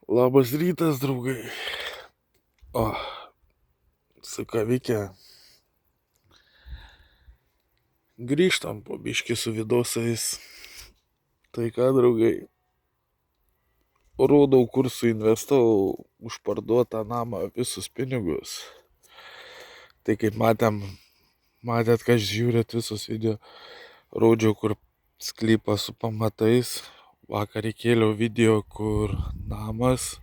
Labas rytas, draugai. O, su kavikė. Grįžtam po biškį su vidosais. Tai ką, draugai, rodau, kur suinvestavau už parduotą namą visus pinigus. Tai kaip matėt, kas žiūrėt visus video, rodžiau, kur sklypą su pamatais. Vakar įkėliau video, kur namas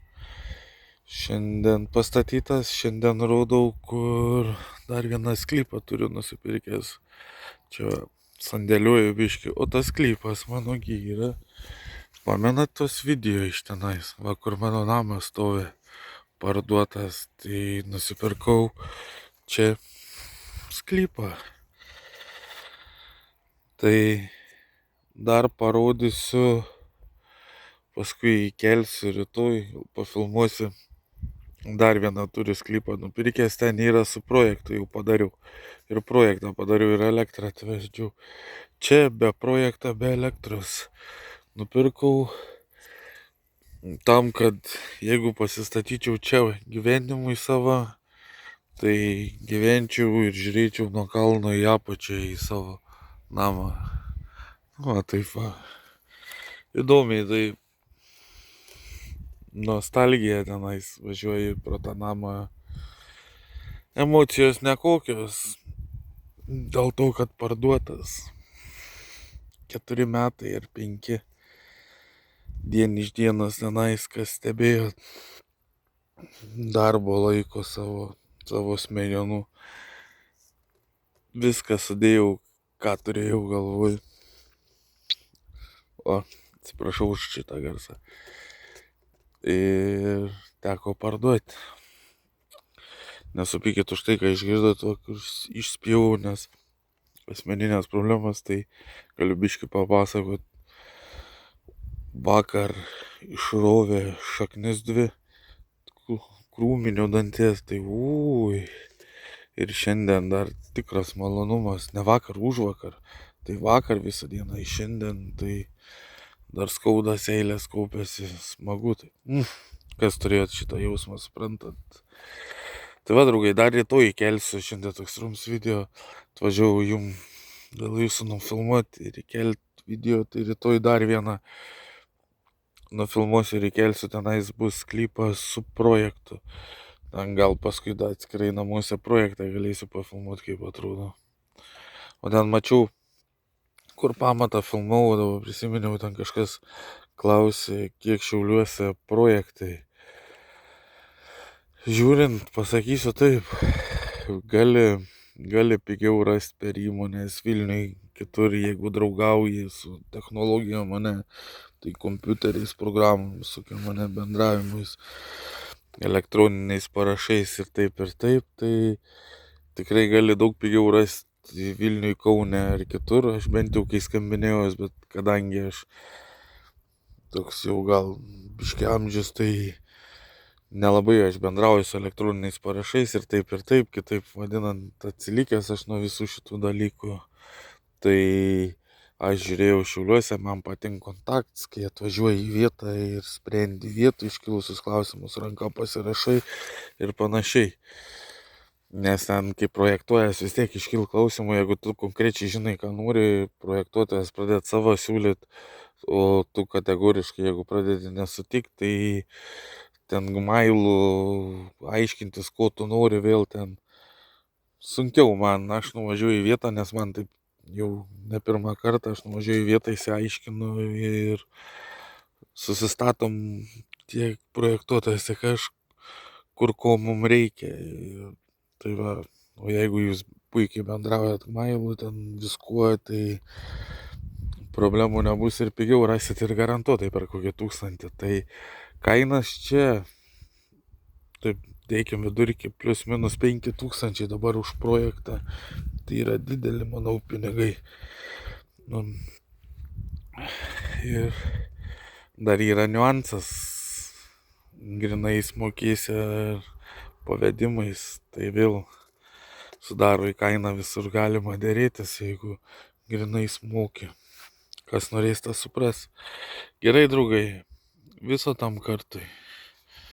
šiandien pastatytas, šiandien rodau, kur dar vieną sklypą turiu nusipirkęs. Čia sandėliuoju biškį, o tas sklypas mano yra. Pamenat tos video iš tenais, va kur mano namas stovi parduotas, tai nusipirkau čia sklypą. Tai dar parodysiu, paskui įkelsiu rytoj, pafilmuosiu. Dar vieną turiu sklypą nupirkęs, ten yra su projektu jau padariau. Ir projektą padariau, ir elektrą atveždžiau. Čia be projektą, be elektros. Nupirkau tam, kad jeigu pasistatyčiau čia gyvenimui savo, tai gyvenčiau ir žiūrėčiau nuo kalno į apačią į savo namą. Va, taip va. Įdomiai, tai nostalgija tenais važiuoji pro tą namą. Emocijos nekokios. Dėl to, kad parduotas 4 metai ar 5 dien iš dienos tenais, kas stebėjo darbo laiko savo smegenų. Viską sudėjau, ką turėjau galvoj. O, atsiprašau už šitą garsą. Ir teko parduoti. Nesupykit už tai, ką išgirdot, išspjau, nes asmeninės problemas, tai galiu biškį papasakot. Vakar išrovė šaknis 2 krūminio danties, tai ir šiandien dar tikras malonumas, ne vakar, užvakar, tai vakar visą dieną, šiandien tai dar skaudas eilės kaupėsi, smagu, tai kas turėjot šitą jausmą, suprantat. Tai va, draugai, dar rytoj įkelsiu, šiandien toks rums video, atvažiavau jum dėl jūsų nufilmuoti ir įkelti video, tai rytoj dar vieną nufilmuosiu ir įkelsiu, tenais bus sklypas su projektu. Ten gal paskui dar atskirai namuose projektą galėsiu pafilmuoti, kaip atrodo. O ten mačiau, kur pamatą filmavau, dabar prisiminiau, ten kažkas klausė, kiek Šiauliuose projektai. Žiūrint, pasakysiu taip, gali pigiau rasti per įmonės Vilniui, kitur, jeigu draugauji su technologijom, mane, tai kompiuteriais, programomis, su mane bendravimais, elektroniniais parašais ir taip, tai tikrai gali daug pigiau rasti Vilniui, Kaune ar kitur. Aš bent jau kai skambinėjau, bet kadangi aš toks jau gal biški amžius, tai nelabai aš bendrauju su elektroniniais parašais ir taip, kitaip vadinant, atsilikęs aš nuo visų šitų dalykų. Tai aš žiūrėjau Šiauliuose, man patinka kontaktas, kai atvažiuoji į vietą ir sprendi vietų iškilusius klausimus, ranka pasirašai ir panašiai. Nes ten, kai projektuojas, vis tiek iškil klausimų, jeigu tu konkrečiai žinai, ką nori, projektuotojas pradėti savo siūlyti, o tu kategoriškai, jeigu pradedi nesutikti, tai ten mailų aiškintis, ko tu nori, vėl ten sunkiau man. Aš nuvažiuoju į vietą, nes man taip jau ne pirmą kartą, aš nuvažiuoju į vietą, įsiaiškinu ir susistatom tiek projektuotojas, tiek aš, kur ko mums reikia. Tai va, o jeigu jūs puikiai bendraujat mailų, ten viskuo, tai problemų nebus ir pigiau rasit ir garantuotai per kokį 1000. Tai kainas čia, taip teikiam vidurkį, plius minus 5000 dabar už projektą. Tai yra didelį, manau, pinigai. Ir dar yra niuansas, grinais mokėsi pavedimais, tai vėl sudaro į kainą, visur galima dėrėtis, jeigu grinais mokė. Kas norės, tas supras. Gerai, draugai, viso tam kartui.